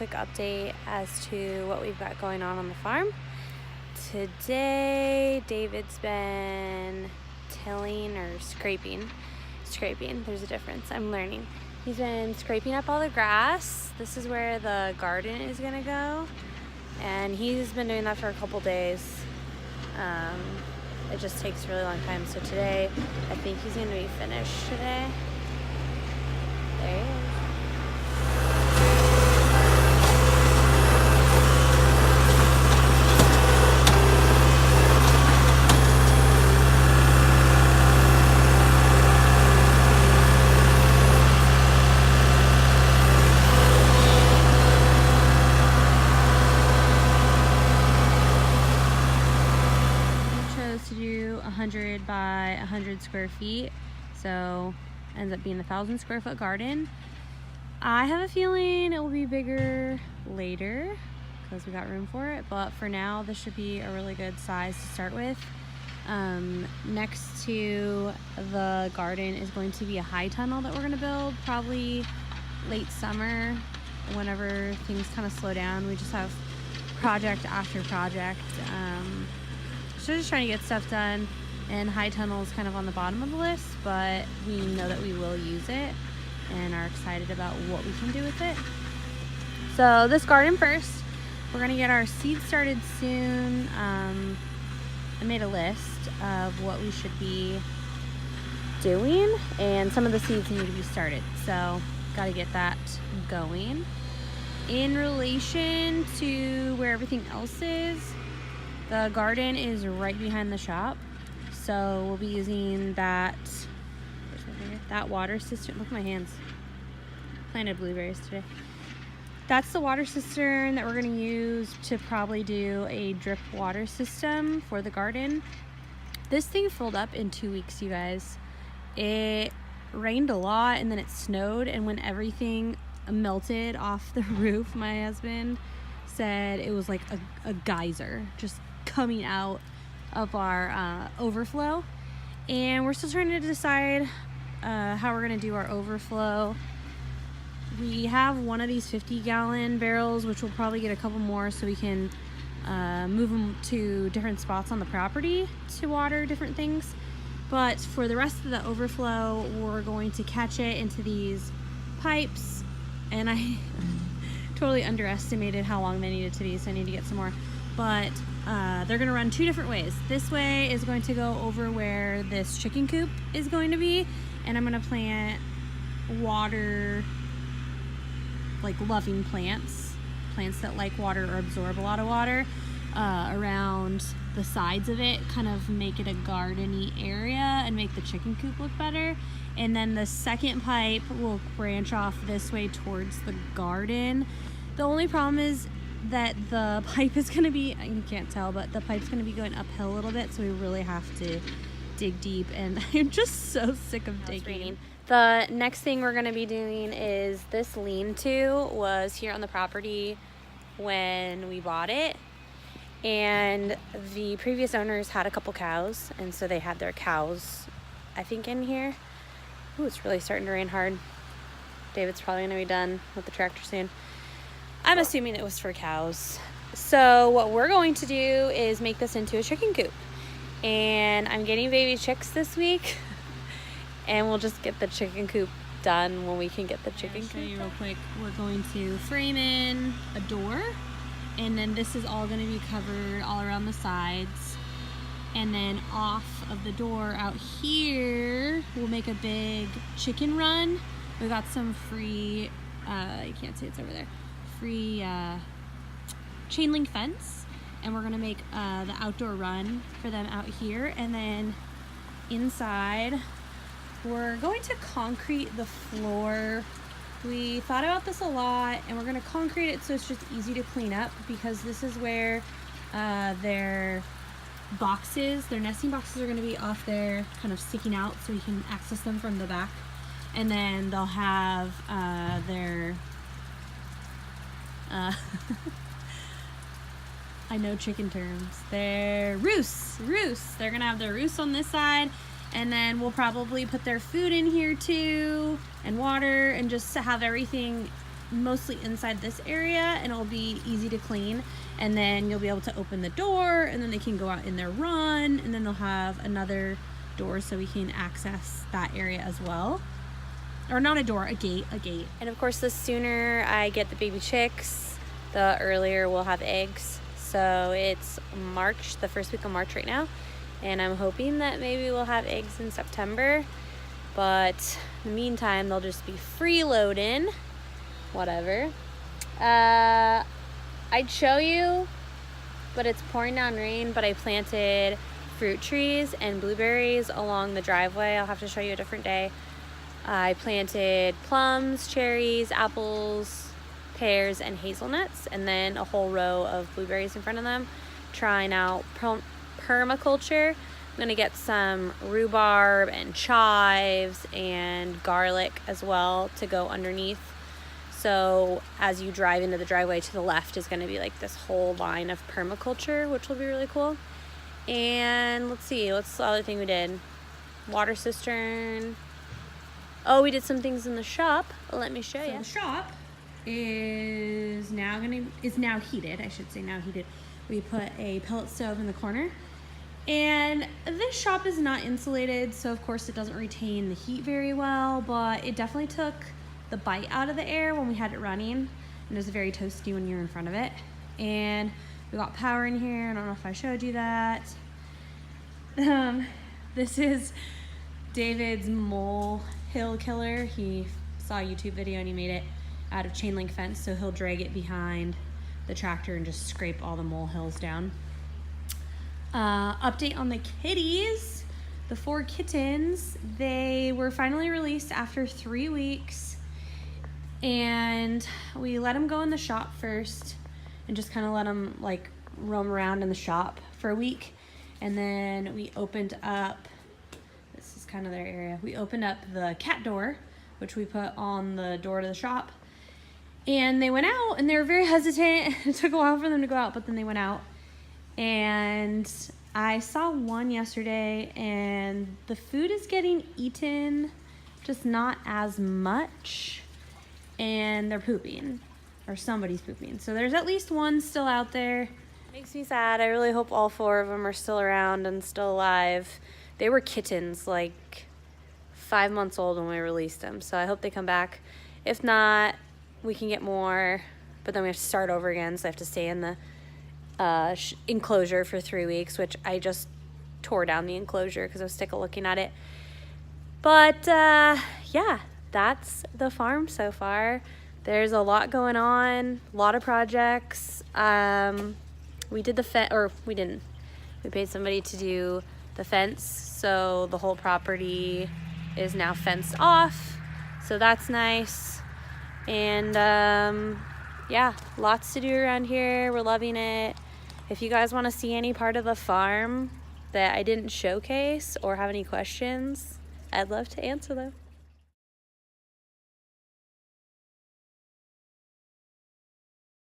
quick update as to what we've got going on the farm. Today, David's been tilling or scraping. There's a difference, I'm learning. He's been scraping up all the grass. This is where the garden is gonna go. And he's been doing that for a couple days. It just takes a really long time. So today, I think he's gonna be finished today. There he is. To do 100 by 100 square feet, so ends up being 1,000 square foot garden. I have a feeling it will be bigger later because we got room for it, but for now this should be a really good size to start with. Next to the garden is going to be a high tunnel that we're going to build probably late summer whenever things kind of slow down. We just have project after project. So just trying to get stuff done, and high tunnel is kind of on the bottom of the list, but we know that we will use it and are excited about what we can do with it. So this garden first, we're gonna get our seeds started soon. I made a list of what we should be doing, and some of the seeds need to be started, so got to get that going. In relation to where everything else is, the garden is right behind the shop, so we'll be using that water cistern. Look at my hands. Planted blueberries today. That's the water cistern that we're going to use to probably do a drip water system for the garden. This thing filled up in 2 weeks, you guys. It rained a lot and then it snowed, and when everything melted off the roof, my husband said it was like a geyser just coming out of our overflow. And we're still trying to decide how we're going to do our overflow. We have one of these 50-gallon barrels, which we'll probably get a couple more so we can move them to different spots on the property to water different things. But for the rest of the overflow, we're going to catch it into these pipes, and I totally underestimated how long they needed to be, so I need to get some more. But they're gonna run two different ways. This way is going to go over where this chicken coop is going to be, and I'm gonna plant water, like loving plants that like water or absorb a lot of water around the sides of it, kind of make it a gardeny area and make the chicken coop look better. And then the second pipe will branch off this way towards the garden. The only problem is that the pipe is going to be, you can't tell, but the pipe's going to be going uphill a little bit, so we really have to dig deep, and I'm just so sick of digging. The next thing we're going to be doing is this lean-to was here on the property when we bought it, and the previous owners had a couple cows, and so they had their cows, I think, in here. Ooh, it's really starting to rain hard. David's probably going to be done with the tractor soon. I'm assuming it was for cows. So what we're going to do is make this into a chicken coop. And I'm getting baby chicks this week. And we'll just get the chicken coop done when we can get the chicken coop. I'll show you real quick. We're going to frame in a door. And then this is all going to be covered all around the sides. And then off of the door out here, we'll make a big chicken run. We got some free, you can't see, it's over there. Free chain link fence, and we're gonna make the outdoor run for them out here. And then inside we're going to concrete the floor. We thought about this a lot, and we're gonna concrete it so it's just easy to clean up, because this is where their nesting boxes are gonna be off there, kind of sticking out, so you can access them from the back. And then they'll have their I know chicken terms. They're roosts. They're gonna have their roosts on this side, and then we'll probably put their food in here too, and water, and just to have everything mostly inside this area, and it'll be easy to clean. And then you'll be able to open the door, and then they can go out in their run, and then they'll have another door so we can access that area as well. Or not a door, a gate. And of course, the sooner I get the baby chicks, the earlier we'll have eggs. So it's March, the first week of March right now, and I'm hoping that maybe we'll have eggs in September. But in the meantime, they'll just be freeloading, whatever. I'd show you, but it's pouring down rain, but I planted fruit trees and blueberries along the driveway. I'll have to show you a different day. I planted plums, cherries, apples, pears, and hazelnuts, and then a whole row of blueberries in front of them, trying out permaculture. I'm gonna get some rhubarb and chives and garlic as well to go underneath. So as you drive into the driveway, to the left is gonna be like this whole line of permaculture, which will be really cool. And let's see, what's the other thing we did? Water cistern. Oh, we did some things in the shop. Let me show you. The shop is now heated. I should say now heated. We put a pellet stove in the corner, and this shop is not insulated, so of course it doesn't retain the heat very well, but it definitely took the bite out of the air when we had it running, and it was very toasty when you're in front of it. And we got power in here. I don't know if I showed you that. This is David's mole hill killer. He saw a YouTube video and he made it out of chain link fence, so he'll drag it behind the tractor and just scrape all the mole hills down. Update on the kitties. The 4 kittens, they were finally released after 3 weeks, and we let them go in the shop first and just kind of let them like roam around in the shop for a week. And then we opened up, this is kind of their area, we opened up the cat door, which we put on the door to the shop, and they went out, and they were very hesitant. It took a while for them to go out, but then they went out. And I saw one yesterday, and the food is getting eaten, just not as much, and they're pooping, or somebody's pooping. So there's at least one still out there. Makes me sad. I really hope all 4 of them are still around and still alive. They were kittens, like 5 months old when we released them, so I hope they come back. If not, we can get more, but then we have to start over again, so I have to stay in the enclosure for 3 weeks, which I just tore down the enclosure because I was sick of looking at it. But yeah, that's the farm so far. There's a lot going on, a lot of projects. We did the we didn't. We paid somebody to do the fence, so the whole property is now fenced off, so that's nice. And yeah, lots to do around here. We're loving it. If you guys want to see any part of the farm that I didn't showcase or have any questions, I'd love to answer them.